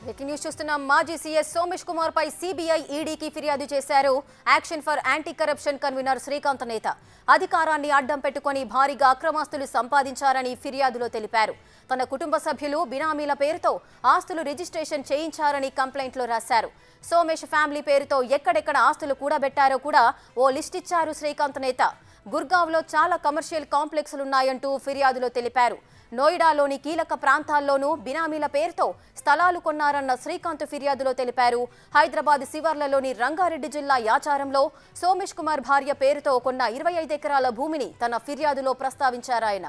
Breaking news చూస్తున్నాం. మాజీ CS Somesh Kumar పై CBI ఈడీకి ఫిర్యాదు చేశారు action for anti corruption convener Srikanth నేత. అధికారాన్ని అడ్డం పెట్టుకుని భారీగా అక్రమాస్తులు సంపాదించారని ఫిర్యాదులో తెలిపారు. తన కుటుంబ సభ్యులు బినామీల పేరుతో ఆస్తులు రిజిస్ట్రేషన్ చేయించారని కంప్లైంట్లో రాశారు. సోమేష్ ఫ్యామిలీ పేరుతో ఎక్కడెక్కడ ఆస్తులు కూడబెట్టారో కూడా ఓ లిస్ట్ ఇచ్చారు శ్రీకాంత్ నేత. గుర్గావ్లో చాలా కమర్షియల్ కాంప్లెక్స్లున్నాయంటూ ఫిర్యాదులో తెలిపారు. నోయిడాలోని కీలక ప్రాంతాల్లోనూ బినామీల పేరుతో స్థలాలు కొన్నారన్న శ్రీకాంత్ ఫిర్యాదులో తెలిపారు. హైదరాబాద్ శివర్లలోని రంగారెడ్డి జిల్లా యాచారంలో సోమేష్ కుమార్ భార్య పేరుతో కొన్న 25 ఎకరాల భూమిని తన ఫిర్యాదులో ప్రస్తావించారాయన.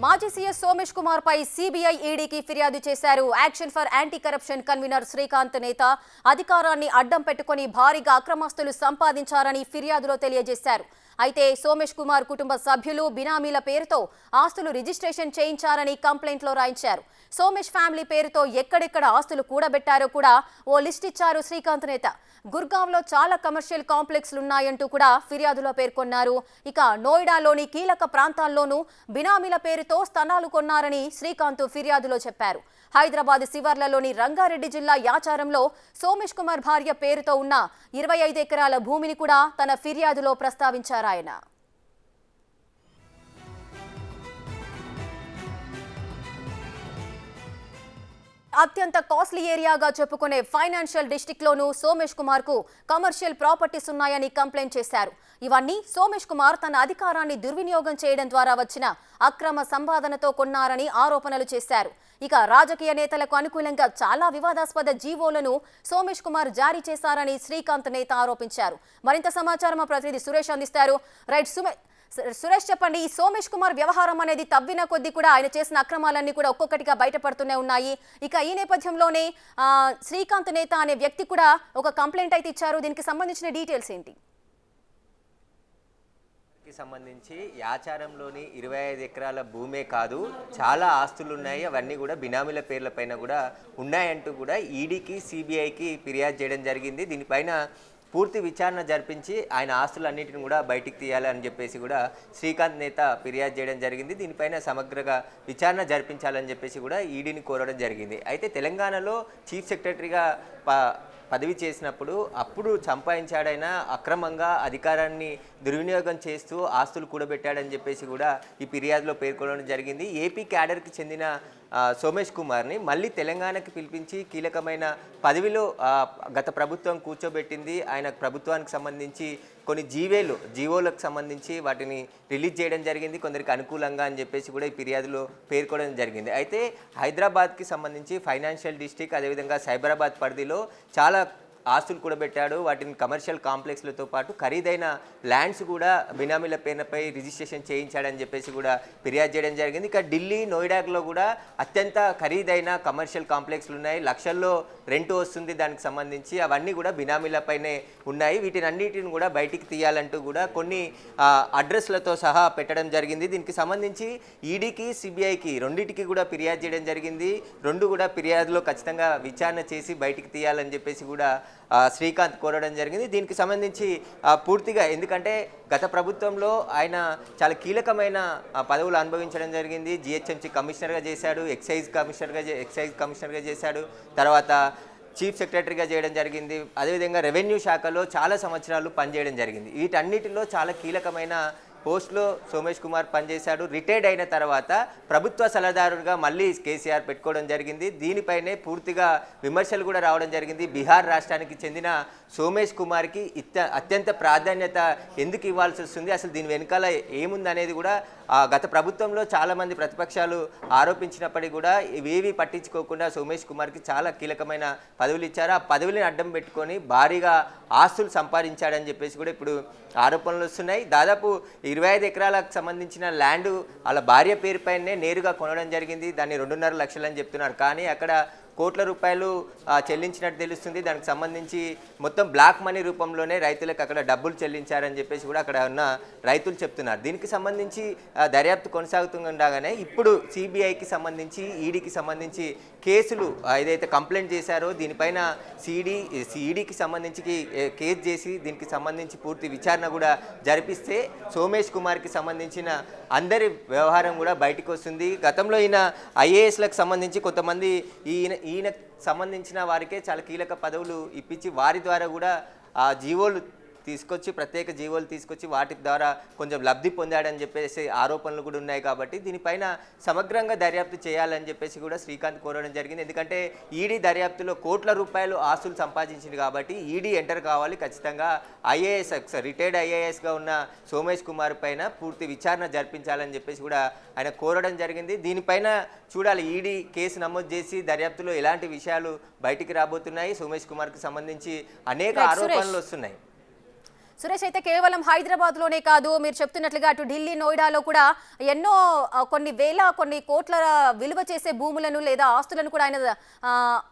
మాజీ సీఎస్ సోమేష్ కుమార్ పై సిబిఐ ఈడీకి ఫిర్యాదు చేశారు action for anti corruption convener Srikanth నేత. అధికారాన్ని అడ్డం పెట్టుకుని భారీగా అక్రమాస్తులు సంపాదించారని ఫిర్యాదులో తెలియజేశారు. అయితే సోమేష్ కుమార్ కుటుంబ సభ్యులు బినామీల పేరుతో ఆస్తులు రిజిస్ట్రేషన్ చేయించారని కంప్లైంట్లో రాయించారు. సోమేష్ ఫ్యామిలీ పేరుతో ఎక్కడెక్కడ ఆస్తులు కూడబెట్టారో కూడా ఓ లిస్ట్ ఇచ్చారు శ్రీకాంత్ నేత. గుర్గావ్లో చాలా కమర్షియల్ కాంప్లెక్స్లున్నాయంటూ కూడా ఫిర్యాదులో పేర్కొన్నారు. ఇక నోయిడాలోని కీలక ప్రాంతాల్లోనూ బినామీల పేరుతో స్థలాలు కొన్నారని శ్రీకాంత్ ఫిర్యాదులో చెప్పారు. హైదరాబాద్ శివర్లలోని రంగారెడ్డి జిల్లా యాచారంలో సోమేష్ కుమార్ భార్య పేరుతో ఉన్న 25 ఎకరాల భూమిని కూడా తన ఫిర్యాదులో ప్రస్తావించారాయన. అత్యంత కాస్ట్లీ ఏరియాగా చెప్పుకునే ఫైనాన్షియల్ డిస్ట్రిక్ట్ లోనూ సోమేష్ కుమార్ కు కమర్షియల్ ప్రాపర్టీస్ ఉన్నాయని కంప్లైంట్ చేశారు. ఇవన్నీ సోమేష్ కుమార్ తన అధికారాన్ని దుర్వినియోగం చేయడం ద్వారా వచ్చిన అక్రమ సంపాదనతో కొన్నారని ఆరోపణలు చేశారు. ఇక రాజకీయ నేతలకు అనుకూలంగా చాలా వివాదాస్పద జీవోలను సోమేష్ కుమార్ జారీ చేశారని శ్రీకాంత్ నేత ఆరోపించారు. మరింత సమాచారం మా ప్రతినిధి సురేష్ అందిస్తారు. రైట్ సురేష్, చెప్పండి. ఈ సోమేష్ కుమార్ వ్యవహారం అనేది తవ్విన కొద్దీ కూడా ఆయన చేసిన అక్రమాలన్నీ కూడా ఒక్కొక్కటిగా బయటపడుతూనే ఉన్నాయి. ఇక ఈ నేపథ్యంలోనే శ్రీకాంత్ నేత అనే వ్యక్తి కూడా ఒక కంప్లైంట్ అయితే ఇచ్చారు. దీనికి సంబంధించిన డీటెయిల్స్ ఏంటి? సంబంధించి యాచారంలోని 25 ఎకరాల భూమే కాదు, చాలా ఆస్తులు ఉన్నాయి. అవన్నీ కూడా బినామీల పేర్లపైన కూడా ఉన్నాయంటూ కూడా ఈడీకి సిబిఐకి ఫిర్యాదు చేయడం జరిగింది. దీనిపైన పూర్తి విచారణ జరిపించి ఆయన ఆస్తులన్నింటిని కూడా బయటికి తీయాలని చెప్పేసి కూడా శ్రీకాంత్ నేత ఫిర్యాదు చేయడం జరిగింది. దీనిపైన సమగ్రంగా విచారణ జరిపించాలని చెప్పేసి కూడా ఈడీని కోరడం జరిగింది. అయితే తెలంగాణలో చీఫ్ సెక్రటరీగా పదవి చేసినప్పుడు అప్పుడు సంపాదించాడైనా అక్రమంగా అధికారాన్ని దుర్వినియోగం చేస్తూ ఆస్తులు కూడబెట్టాడని చెప్పేసి కూడా ఈ ఫిర్యాదులో పేర్కొనడం జరిగింది. ఏపీ క్యాడర్కి చెందిన సోమేష్ కుమార్ని మళ్ళీ తెలంగాణకి పిలిపించి కీలకమైన పదవిలో గత ప్రభుత్వం కూర్చోబెట్టింది. ఆయన ప్రభుత్వానికి సంబంధించి కొన్ని జీవోలకు సంబంధించి వాటిని రిలీజ్ చేయడం జరిగింది కొందరికి అనుకూలంగా అని చెప్పేసి కూడా ఈ ఫిర్యాదులో పేర్కొనడం జరిగింది. అయితే హైదరాబాద్కి సంబంధించి ఫైనాన్షియల్ డిస్ట్రిక్ట్, అదేవిధంగా సైబరాబాద్ పరిధిలో చాలా ఆస్తులు కూడా పెట్టాడు. వాటిని కమర్షియల్ కాంప్లెక్స్లతో పాటు ఖరీదైన ల్యాండ్స్ కూడా బినామీల పేరుపై రిజిస్ట్రేషన్ చేయించాడని చెప్పేసి కూడా ఫిర్యాదు చేయడం జరిగింది. ఇక ఢిల్లీ, నోయిడాలో కూడా అత్యంత ఖరీదైన కమర్షియల్ కాంప్లెక్స్లు ఉన్నాయి. లక్షల్లో రెంట్ వస్తుంది దానికి సంబంధించి. అవన్నీ కూడా బినామీలపైనే ఉన్నాయి. వీటిని అన్నిటిని కూడా బయటికి తీయాలంటూ కూడా కొన్ని అడ్రస్లతో సహా పెట్టడం జరిగింది. దీనికి సంబంధించి ఈడీకి సిబిఐకి రెండింటికి కూడా ఫిర్యాదు చేయడం జరిగింది. రెండు కూడా ఫిర్యాదులో ఖచ్చితంగా విచారణ చేసి బయటికి తీయాలని చెప్పేసి కూడా శ్రీకాంత్ కోరడం జరిగింది. దీనికి సంబంధించి పూర్తిగా, ఎందుకంటే గత ప్రభుత్వంలో ఆయన చాలా కీలకమైన పదవులు అనుభవించడం జరిగింది. జిహెచ్ఎంసీ కమిషనర్గా చేశాడు, ఎక్సైజ్ కమిషనర్గా చేశాడు, తర్వాత చీఫ్ సెక్రటరీగా చేయడం జరిగింది. అదేవిధంగా రెవెన్యూ శాఖలో చాలా సంవత్సరాలు పనిచేయడం జరిగింది. వీటన్నిటిలో చాలా కీలకమైన పోస్ట్లో సోమేష్ కుమార్ పనిచేశాడు. రిటైర్డ్ అయిన తర్వాత ప్రభుత్వ సలహాదారుగా మళ్ళీ కేసీఆర్ పెట్టుకోవడం జరిగింది. దీనిపైనే పూర్తిగా విమర్శలు కూడా రావడం జరిగింది. బీహార్ రాష్ట్రానికి చెందిన సోమేష్ కుమార్కి అత్యంత ప్రాధాన్యత ఎందుకు ఇవ్వాల్సి వస్తుంది, అసలు దీని వెనకాల ఏముందనేది కూడా గత ప్రభుత్వంలో చాలామంది ప్రతిపక్షాలు ఆరోపించినప్పటికీ కూడా ఇవేవి పట్టించుకోకుండా సోమేష్ కుమార్కి చాలా కీలకమైన పదవులు ఇచ్చారు. ఆ పదవులను అడ్డం పెట్టుకొని భారీగా ఆస్తులు సంపాదించాడని చెప్పేసి కూడా ఇప్పుడు ఆరోపణలు వస్తున్నాయి. దాదాపు 25 ఎకరాలకు సంబంధించిన ల్యాండ్ వాళ్ళ భార్య పేరుపైనే నేరుగా కొనడం జరిగింది. దాన్ని 2.5 లక్షలు అని చెప్తున్నారు. కానీ అక్కడ కోట్ల రూపాయలు చెల్లించినట్టు తెలుస్తుంది. దానికి సంబంధించి మొత్తం బ్లాక్ మనీ రూపంలోనే రైతులకు అక్కడ డబ్బులు చెల్లించారని చెప్పేసి కూడా అక్కడ ఉన్న రైతులు చెప్తున్నారు. దీనికి సంబంధించి దర్యాప్తు కొనసాగుతుండగానే ఇప్పుడు సిబిఐకి సంబంధించి ఈడీకి సంబంధించి కేసులు ఏదైతే కంప్లైంట్ చేశారో దీనిపైన ఈడీకి సంబంధించి కేసు చేసి దీనికి సంబంధించి పూర్తి విచారణ కూడా జరిపిస్తే సోమేష్ కుమార్కి సంబంధించిన అందరి వ్యవహారం కూడా బయటకు వస్తుంది. గతంలో ఈయన ఐఏఎస్లకు సంబంధించి కొంతమంది ఈయన సంబంధించిన వారికే చాలా కీలక పదవులు ఇప్పించి వారి ద్వారా కూడా ఆ జీవోలు తీసుకొచ్చి ప్రత్యేక జీవోలు తీసుకొచ్చి వాటి ద్వారా కొంచెం లబ్ధి పొందాడని చెప్పేసి ఆరోపణలు కూడా ఉన్నాయి. కాబట్టి దీనిపైన సమగ్రంగా దర్యాప్తు చేయాలని చెప్పేసి కూడా శ్రీకాంత్ కోరడం జరిగింది. ఎందుకంటే ఈడీ దర్యాప్తులో కోట్ల రూపాయలు ఆస్తులు సంపాదించింది కాబట్టి ఈడీ ఎంటర్ కావాలి. ఖచ్చితంగా రిటైర్డ్ ఐఏఎస్గా ఉన్న సోమేష్ కుమార్ పైన పూర్తి విచారణ జరిపించాలని చెప్పేసి కూడా ఆయన కోరడం జరిగింది. దీనిపైన చూడాలి ఈడీ కేసు నమోదు చేసి దర్యాప్తులో ఎలాంటి విషయాలు బయటికి రాబోతున్నాయి. సోమేష్ కుమార్కి సంబంధించి అనేక ఆరోపణలు వస్తున్నాయి. సురేష్, అయితే కేవలం హైదరాబాద్లోనే కాదు, మీరు చెప్తున్నట్లుగా అటు ఢిల్లీ, నోయిడాలో కూడా ఎన్నో కొన్ని కోట్ల విలువ చేసే భూములను లేదా ఆస్తులను కూడా ఆయన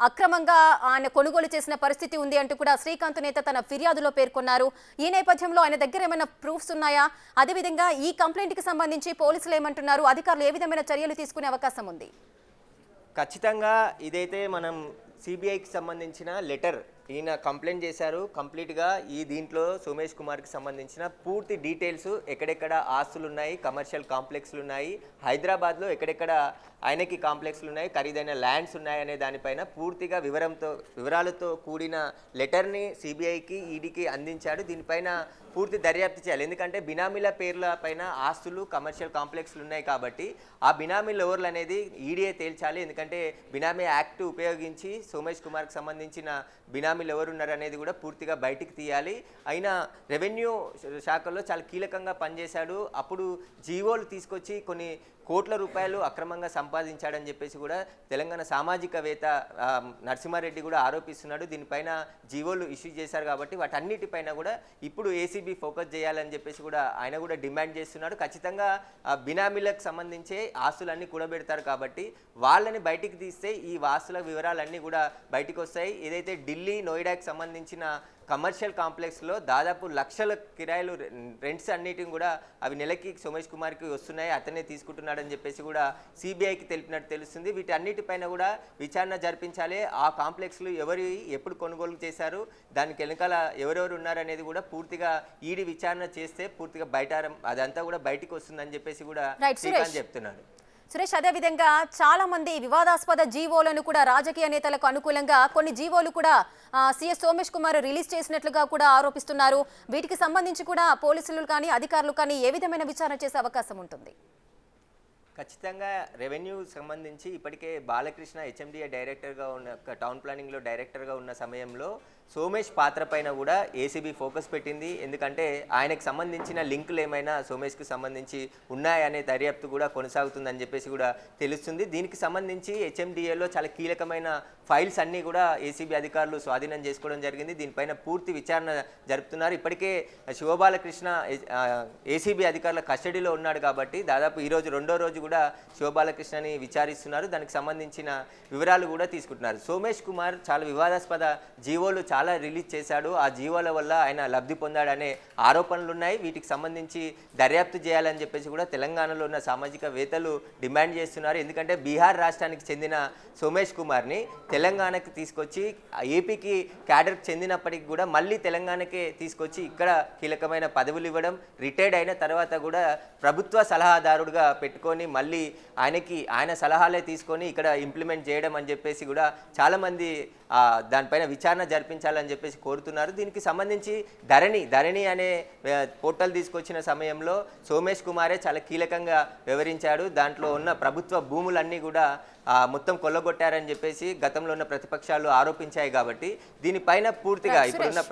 అక్రమంగా ఆయన కొనుగోలు చేసిన పరిస్థితి ఉంది అంటూ కూడా శ్రీకాంత్ నేత తన ఫిర్యాదులో పేర్కొన్నారు. ఈ నేపథ్యంలో ఆయన దగ్గర ఏమైనా ప్రూఫ్స్ ఉన్నాయా? అదేవిధంగా ఈ కంప్లైంట్కి సంబంధించి పోలీసులు ఏమంటున్నారు? అధికారులు ఏ విధమైన చర్యలు తీసుకునే అవకాశం ఉంది? ఖచ్చితంగా ఇదైతే మనం సిబిఐకి సంబంధించిన లెటర్ ఈయన కంప్లైంట్ చేశారు. కంప్లీట్గా దీంట్లో సోమేష్ కుమార్కి సంబంధించిన పూర్తి డీటెయిల్స్ ఎక్కడెక్కడ ఆస్తులు ఉన్నాయి, కమర్షియల్ కాంప్లెక్స్లు ఉన్నాయి, హైదరాబాద్లో ఎక్కడెక్కడ ఆయనకి కాంప్లెక్స్లు ఉన్నాయి, ఖరీదైన ల్యాండ్స్ ఉన్నాయి అనే దానిపైన పూర్తిగా వివరాలతో కూడిన లెటర్ని సిబిఐకి ఈడీకి అందించాడు. దీనిపైన పూర్తి దర్యాప్తు చేయాలి. ఎందుకంటే బినామీల పేర్ల పైన ఆస్తులు, కమర్షియల్ కాంప్లెక్స్లు ఉన్నాయి కాబట్టి ఆ బినామీలు ఎవరు అనేది ఈడీఏ తేల్చాలి. ఎందుకంటే బినామీ యాక్ట్ ఉపయోగించి సోమేష్ కుమార్కి సంబంధించిన బినామీలు ఎవరున్నారు అనేది కూడా పూర్తిగా బయటికి తీయాలి. అయినా రెవెన్యూ శాఖలో చాలా కీలకంగా పనిచేశాడు. అప్పుడు జీవోలు తీసుకొచ్చి కొన్ని కోట్ల రూపాయలు అక్రమంగా సంపాదించాడని చెప్పేసి కూడా తెలంగాణ సామాజికవేత్త నరసింహారెడ్డి కూడా ఆరోపిస్తున్నాడు. దీనిపైన జీవోలు ఇష్యూ చేశారు కాబట్టి వాటన్నిటిపైన కూడా ఇప్పుడు ఏసీబీ ఫోకస్ చేయాలని చెప్పేసి కూడా ఆయన కూడా డిమాండ్ చేస్తున్నాడు. ఖచ్చితంగా బినామీలకు సంబంధించే ఆస్తులన్నీ కూడబెడతారు కాబట్టి వాళ్ళని బయటికి తీస్తే ఈ ఆస్తుల వివరాలన్నీ కూడా బయటికి వస్తాయి. ఏదైతే ఢిల్లీ, నోయిడాకి సంబంధించిన కమర్షియల్ కాంప్లెక్స్లో దాదాపు లక్షల కిరాయిలు రెంట్స్ అన్నిటిని కూడా అవి నెలకి సోమేష్ కుమార్కి వస్తున్నాయి, అతనే తీసుకుంటున్నాడని చెప్పేసి కూడా సిబిఐకి తెలిపినట్టు తెలుస్తుంది. వీటి అన్నిటిపైన కూడా విచారణ జరిపించాలి. ఆ కాంప్లెక్స్లు ఎప్పుడు కొనుగోలు చేశారు, దానికి వెనకాల ఎవరెవరు ఉన్నారనేది కూడా పూర్తిగా ఈడీ విచారణ చేస్తే పూర్తిగా అదంతా కూడా బయటికి వస్తుందని చెప్పేసి కూడా శ్రీకాంత్ చెప్తున్నాడు. సురేష్, అదేవిధంగా చాలా మంది వివాదాస్పద జీవోలను కూడా రాజకీయ నేతలకు అనుకూలంగా కొన్ని జీవోలు కూడా సీఎస్ సోమేష్ కుమార్ రిలీజ్ చేసినట్లుగా కూడా ఆరోపిస్తున్నారు. వీటికి సంబంధించి కూడా పోలీసులు కానీ అధికారులు కానీ ఏ విధమైన విచారణ చేసే అవకాశం ఉంటుంది? ఖచ్చితంగా రెవెన్యూ సంబంధించి ఇప్పటికే బాలకృష్ణ హెచ్ఎండిఏ డైరెక్టర్గా ఉన్న టౌన్ ప్లానింగ్లో డైరెక్టర్గా ఉన్న సమయంలో సోమేష్ పాత్ర పైన కూడా ఏసీబీ ఫోకస్ పెట్టింది. ఎందుకంటే ఆయనకు సంబంధించిన లింకులు ఏమైనా సోమేష్కి సంబంధించి ఉన్నాయనే దర్యాప్తు కూడా కొనసాగుతుందని చెప్పేసి కూడా తెలుస్తుంది. దీనికి సంబంధించి హెచ్ఎండిఏలో చాలా కీలకమైన ఫైల్స్ అన్నీ కూడా ఏసీబీ అధికారులు స్వాధీనం చేసుకోవడం జరిగింది. దీనిపైన పూర్తి విచారణ జరుపుతున్నారు. ఇప్పటికే శివబాలకృష్ణ ఏసీబీ అధికారుల కస్టడీలో ఉన్నాడు కాబట్టి దాదాపు ఈరోజు రెండో రోజు కూడా శివబాలకృష్ణని విచారిస్తున్నారు. దానికి సంబంధించిన వివరాలు కూడా తీసుకుంటున్నారు. సోమేష్ కుమార్ చాలా వివాదాస్పద జీవోలు చాలా రిలీజ్ చేశాడు. ఆ జీవోల వల్ల ఆయన లబ్ధి పొందాడనే ఆరోపణలు ఉన్నాయి. వీటికి సంబంధించి దర్యాప్తు చేయాలని చెప్పేసి కూడా తెలంగాణలో ఉన్న సామాజికవేత్తలు డిమాండ్ చేస్తున్నారు. ఎందుకంటే బీహార్ రాష్ట్రానికి చెందిన సోమేష్ కుమార్ని తెలంగాణకి తీసుకొచ్చి ఏపీకి క్యాడర్కి చెందినప్పటికి కూడా మళ్ళీ తెలంగాణకే తీసుకొచ్చి ఇక్కడ కీలకమైన పదవులు ఇవ్వడం, రిటైర్డ్ అయిన తర్వాత కూడా ప్రభుత్వ సలహాదారుడుగా పెట్టుకొని మళ్ళీ ఆయన సలహాలే తీసుకొని ఇక్కడ ఇంప్లిమెంట్ చేయడం అని చెప్పేసి కూడా చాలామంది దానిపైన విచారణ జరిపించాలని చెప్పేసి కోరుతున్నారు. దీనికి సంబంధించి ధరణి అనే పోర్టల్ తీసుకొచ్చిన సమయంలో సోమేష్ కుమారే చాలా కీలకంగా వివరించాడు. దాంట్లో ఉన్న ప్రభుత్వ భూములన్నీ కూడా మొత్తం కొల్లగొట్టారని చెప్పేసి గతంలో ఉన్న ప్రతిపక్షాలు ఆరోపించాయి. కాబట్టి దీనిపైన పూర్తిగా ఇప్పుడున్న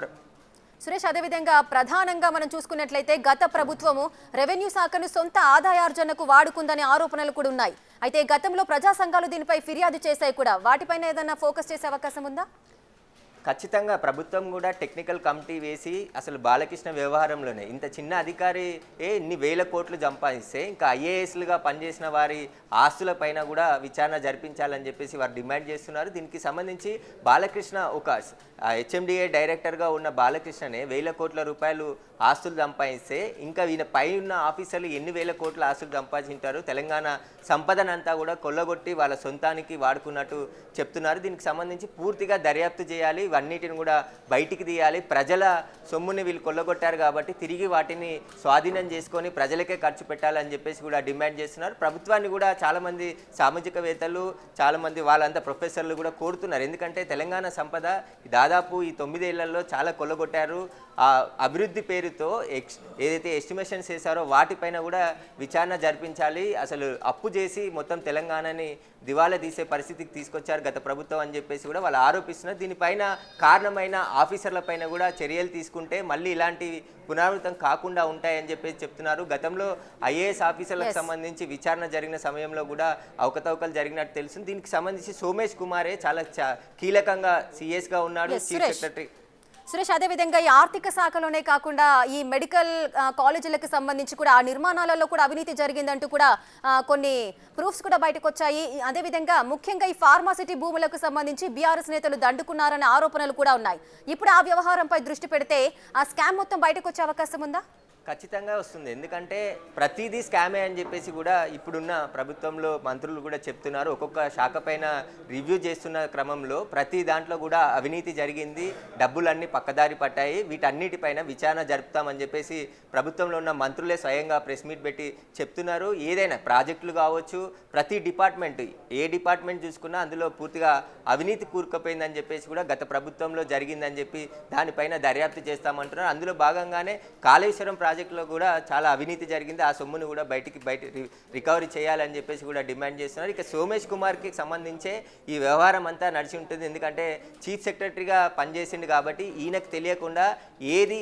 సురేష్, అదేవిధంగా ప్రధానంగా మనం చూసుకున్నట్లయితే గత ప్రభుత్వము రెవెన్యూ శాఖను సొంత ఆదాయార్జనకు వాడుకుందనే ఆరోపణలు కూడా ఉన్నాయి. అయితే గతంలో ప్రజా సంఘాలు దీనిపై ఫిర్యాదు చేశాయి కూడా. వాటిపైన ఏదైనా ఫోకస్ చేసే అవకాశం ఉందా? ఖచ్చితంగా ప్రభుత్వం కూడా టెక్నికల్ కమిటీ వేసి అసలు బాలకృష్ణ వ్యవహారంలోనే ఇంత చిన్న అధికారి ఇన్ని వేల కోట్లు సంపాదిస్తే ఇంకా ఐఏఎస్లుగా పనిచేసిన వారి ఆస్తులపైన కూడా విచారణ జరిపించాలని చెప్పేసి వారు డిమాండ్ చేస్తున్నారు. దీనికి సంబంధించి బాలకృష్ణ ఒక హెచ్ఎండిఏ డైరెక్టర్గా ఉన్న బాలకృష్ణనే వేల కోట్ల రూపాయలు ఆస్తులు సంపాదిస్తే ఇంకా ఈయన పై ఉన్న ఆఫీసర్లు ఎన్ని వేల కోట్ల ఆస్తులు సంపాదించారు, తెలంగాణ సంపదనంతా కూడా కొల్లగొట్టి వాళ్ళ సొంతానికి వాడుకున్నట్టు చెప్తున్నారు. దీనికి సంబంధించి పూర్తిగా దర్యాప్తు చేయాలి, ఇవన్నిటిని కూడా బయటికి తీయాలి. ప్రజల సొమ్ముని వీళ్ళు కొల్లగొట్టారు కాబట్టి తిరిగి వాటిని స్వాధీనం చేసుకొని ప్రజలకే ఖర్చు పెట్టాలని చెప్పేసి కూడా డిమాండ్ చేస్తున్నారు. ప్రభుత్వాన్ని కూడా చాలామంది సామాజికవేత్తలు, చాలామంది వాళ్ళంతా ప్రొఫెసర్లు కూడా కోరుతున్నారు. ఎందుకంటే తెలంగాణ సంపద దాదాపు ఈ 9 ఏళ్లలో చాలా కొల్లగొట్టారు. ఆ అభివృద్ధి పేరుతో ఏదైతే ఎస్టిమేషన్స్ చేశారో వాటిపైన కూడా విచారణ జరిపించాలి. అసలు అప్పు చేసి మొత్తం తెలంగాణని దివాలా తీసే పరిస్థితికి తీసుకొచ్చారు గత ప్రభుత్వం అని చెప్పేసి కూడా వాళ్ళు ఆరోపిస్తున్నారు. దీనిపైన కారణమైన ఆఫీసర్ల పైన కూడా చర్యలు తీసుకుంటే మళ్ళీ ఇలాంటి పునరావృతం కాకుండా ఉంటాయని చెప్పేసి చెప్తున్నారు. గతంలో ఐఏఎస్ ఆఫీసర్లకు సంబంధించి విచారణ జరిగిన సమయంలో కూడా అవకతవకలు జరిగినట్టు తెలుస్తుంది. దీనికి సంబంధించి సోమేష్ కుమారే చాలా కీలకంగా సిఎస్గా ఉన్నాడు, చీఫ్ సెక్రటరీ. సురేష్, అదేవిధంగా ఈ ఆర్థిక శాఖలోనే కాకుండా ఈ మెడికల్ కాలేజీలకు సంబంధించి కూడా ఆ నిర్మాణాలలో కూడా అవినీతి జరిగిందంటూ కూడా కొన్ని ప్రూఫ్స్ కూడా బయటకు వచ్చాయి. అదేవిధంగా ముఖ్యంగా ఈ ఫార్మాసిటీ భూములకు సంబంధించి బీఆర్ఎస్ నేతలు దండుకున్నారనే ఆరోపణలు కూడా ఉన్నాయి. ఇప్పుడు ఆ వ్యవహారంపై దృష్టి పెడితే ఆ స్కామ్ మొత్తం బయటకు వచ్చే అవకాశం ఉందా? ఖచ్చితంగా వస్తుంది. ఎందుకంటే ప్రతిదీ స్కామే అని చెప్పేసి కూడా ఇప్పుడున్న ప్రభుత్వంలో మంత్రులు కూడా చెప్తున్నారు. ఒక్కొక్క శాఖ పైన రివ్యూ చేస్తున్న క్రమంలో ప్రతి దాంట్లో కూడా అవినీతి జరిగింది, డబ్బులన్నీ పక్కదారి పట్టాయి, వీటన్నిటిపైన విచారణ జరుపుతామని చెప్పేసి ప్రభుత్వంలో ఉన్న మంత్రులే స్వయంగా ప్రెస్ మీట్ పెట్టి చెప్తున్నారు. ఏదైనా ప్రాజెక్టులు కావచ్చు, ప్రతి డిపార్ట్మెంట్ ఏ డిపార్ట్మెంట్ చూసుకున్నా అందులో పూర్తిగా అవినీతి కూరుకుపోయిందని చెప్పేసి కూడా గత ప్రభుత్వంలో జరిగిందని చెప్పి దానిపైన దర్యాప్తు చేస్తామంటున్నారు. అందులో భాగంగానే కాళేశ్వరం ప్రాజెక్టులో కూడా చాలా అవినీతి జరిగింది. ఆ సొమ్మును కూడా బయట రికవరీ చేయాలని చెప్పేసి కూడా డిమాండ్ చేస్తున్నారు. ఇక సోమేష్ కుమార్కి సంబంధించే ఈ వ్యవహారం అంతా నడిచి ఉంటుంది. ఎందుకంటే చీఫ్ సెక్రటరీగా పనిచేసిండు కాబట్టి ఈయనకు తెలియకుండా ఏది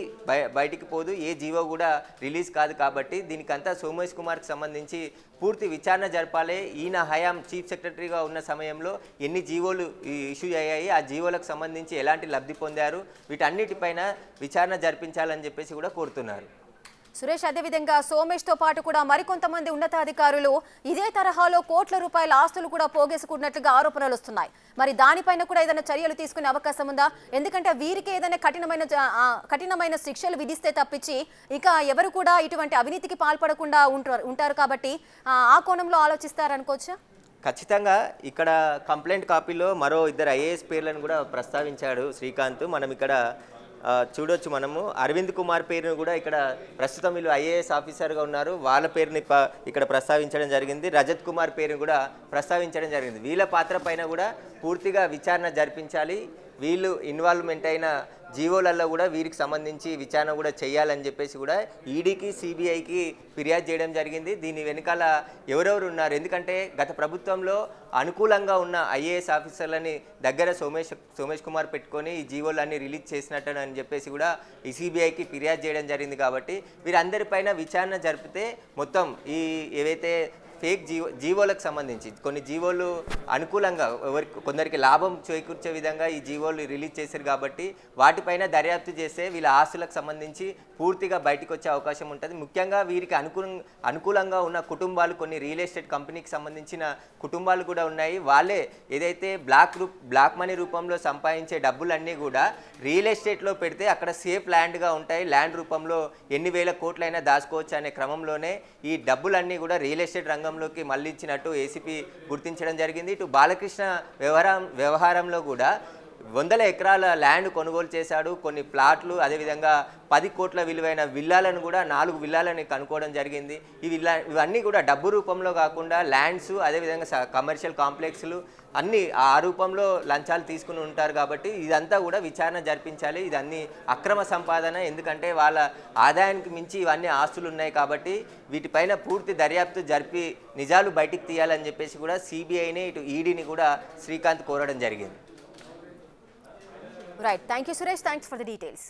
బయటికి పోదు, ఏ జీవో కూడా రిలీజ్ కాదు. కాబట్టి దీనికంతా సోమేష్ కుమార్కి సంబంధించి పూర్తి విచారణ జరపాలి. ఈయన హయాం చీఫ్ సెక్రటరీగా ఉన్న సమయంలో ఎన్ని జీవోలు ఇష్యూ అయ్యాయి, ఆ జీవోలకు సంబంధించి ఎలాంటి లబ్ధి పొందారు, వీటన్నిటిపైన విచారణ జరిపించాలని చెప్పేసి కూడా కోరుతున్నారు. సురేష్, అదేవిధంగా సోమేష్తో పాటు కూడా మరికొంతమంది ఉన్నతాధికారులు ఇదే తరహాలో కోట్ల రూపాయల ఆస్తులు కూడా పోగేసుకున్నట్లుగా ఆరోపణలు వస్తున్నాయి. మరి దానిపైన కూడా ఏదైనా చర్యలు తీసుకునే అవకాశం ఉందా? ఎందుకంటే వీరికి ఏదైనా కఠినమైన శిక్షలు విధిస్తే తప్పించి ఇక ఎవరు కూడా ఇటువంటి అవినీతికి పాల్పడకుండా ఉంటారు కాబట్టి ఆ కోణంలో ఆలోచిస్తారనుకోవచ్చా? ఖచ్చితంగా ఇక్కడ కంప్లైంట్ కాపీలో మరో 2 ఐఏఎస్ పేర్లను కూడా ప్రస్తావించాడు శ్రీకాంత్. మనం ఇక్కడ చూడొచ్చు. మనము అరవింద్ కుమార్ పేరును కూడా ఇక్కడ ప్రస్తుతం వీళ్ళు ఐఏఎస్ ఆఫీసర్గా ఉన్నారు, వాళ్ళ పేరుని ఇక్కడ ప్రస్తావించడం జరిగింది. రజత్ కుమార్ పేరును కూడా ప్రస్తావించడం జరిగింది. వీళ్ళ పాత్ర పైన కూడా పూర్తిగా విచారణ జరిపించాలి. వీళ్ళు ఇన్వాల్వ్మెంట్ అయిన జీవోలలో కూడా వీరికి సంబంధించి విచారణ కూడా చేయాలని చెప్పేసి కూడా ఈడీకి సిబిఐకి ఫిర్యాదు చేయడం జరిగింది. దీని వెనకాల ఎవరెవరు ఉన్నారు, ఎందుకంటే గత ప్రభుత్వంలో అనుకూలంగా ఉన్న ఐఏఎస్ ఆఫీసర్లని దగ్గర సోమేష్ కుమార్ పెట్టుకొని ఈ జీవోలన్నీ రిలీజ్ చేసినట్టు అని చెప్పేసి కూడా ఈ సిబిఐకి ఫిర్యాదు చేయడం జరిగింది. కాబట్టి వీరందరిపైన విచారణ జరిపితే మొత్తం ఈ ఏవైతే ఫేక్ జీవోలకు సంబంధించి కొన్ని జీవోలు అనుకూలంగా కొందరికి లాభం చేకూర్చే విధంగా ఈ జీవోలు రిలీజ్ చేశారు కాబట్టి వాటిపైన దర్యాప్తు చేస్తే వీళ్ళ ఆస్తులకు సంబంధించి పూర్తిగా బయటకు వచ్చే అవకాశం ఉంటుంది. ముఖ్యంగా వీరికి అనుకూలంగా ఉన్న కుటుంబాలు, కొన్ని రియల్ ఎస్టేట్ కంపెనీకి సంబంధించిన కుటుంబాలు కూడా ఉన్నాయి. వాళ్ళే ఏదైతే బ్లాక్ మనీ రూపంలో సంపాదించే డబ్బులన్నీ కూడా రియల్ ఎస్టేట్లో పెడితే అక్కడ సేఫ్ ల్యాండ్గా ఉంటాయి, ల్యాండ్ రూపంలో ఎన్ని వేల కోట్లైనా దాచుకోవచ్చు అనే క్రమంలోనే ఈ డబ్బులన్నీ కూడా రియల్ ఎస్టేట్ రంగంలోకి మళ్ళించినట్టు ఏసీపీ గుర్తించడం జరిగింది. ఇటు బాలకృష్ణ వ్యవహారంలో కూడా 100 ఎకరాల ల్యాండ్ కొనుగోలు చేశాడు, కొన్ని ప్లాట్లు, అదేవిధంగా 10 కోట్ల విలువైన విల్లాలను కూడా 4 విల్లాలని కనుక్కోవడం జరిగింది. ఇవన్నీ కూడా డబ్బు రూపంలో కాకుండా ల్యాండ్స్, అదేవిధంగా కమర్షియల్ కాంప్లెక్స్లు అన్నీ ఆ రూపంలో లంచాలు తీసుకుని ఉంటారు. కాబట్టి ఇదంతా కూడా విచారణ జరిపించాలి. ఇదన్నీ అక్రమ సంపాదన, ఎందుకంటే వాళ్ళ ఆదాయానికి మించి ఇవన్నీ ఆస్తులు ఉన్నాయి కాబట్టి వీటిపైన పూర్తి దర్యాప్తు జరిపి నిజాలు బయటికి తీయాలని చెప్పేసి కూడా సిబిఐని, ఇటు ఈడీని కూడా శ్రీకాంత్ కోరడం జరిగింది. Right. Thank you, Suresh. Thanks for the details.